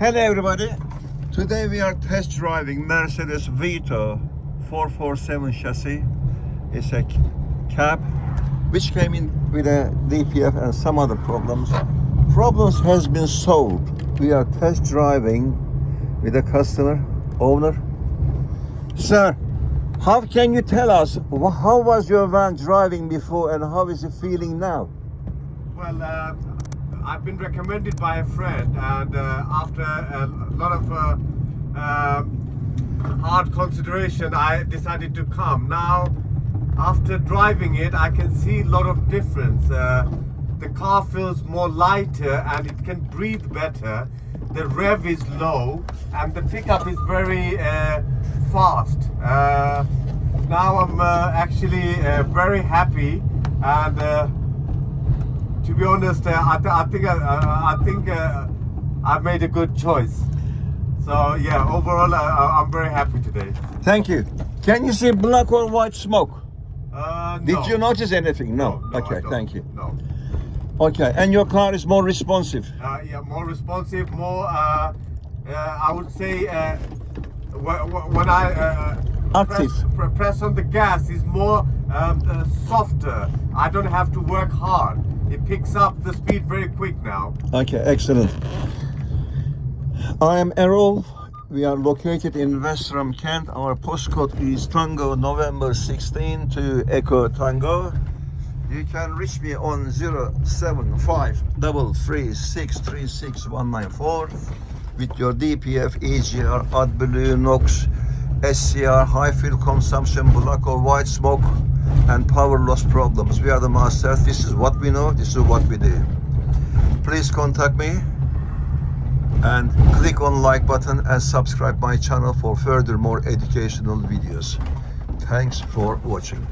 Hello everybody. Today we are test driving Mercedes Vito 447 chassis. It's a cab which came in with a DPF and some other problems. Problems has been solved. We are test driving with a customer, owner. Sir, how can you tell us how was your van driving before and how is it feeling now? Well, I've been recommended by a friend, and after a lot of hard consideration, I decided to come. Now, after driving it, I can see a lot of difference. The car feels more lighter and it can breathe better. The rev is low and the pickup is very fast. Now I'm actually very happy, and to be honest, I think I've made a good choice. So yeah, overall, I'm very happy today. Thank you. Can you see black or white smoke? No. Did you notice anything? No. No, Okay, I don't. thank you. No. Okay, and your car is more responsive. Yeah, more responsive, more. I would say when I Active. press on the gas is more softer. I don't have to work hard. It picks up the speed very quick now. Okay, excellent. I am Errol. We are located in Westerham, Kent. Our postcode is Tango November 16 to Echo Tango. You can reach me on 07533636194 with your DPF, EGR, AdBlue, NOx, SCR, high fuel consumption, black or white smoke, and power loss problems. We are the masters. This is what we know. This is what we do. Please contact me and click on like button and subscribe my channel for further more educational videos. Thanks for watching.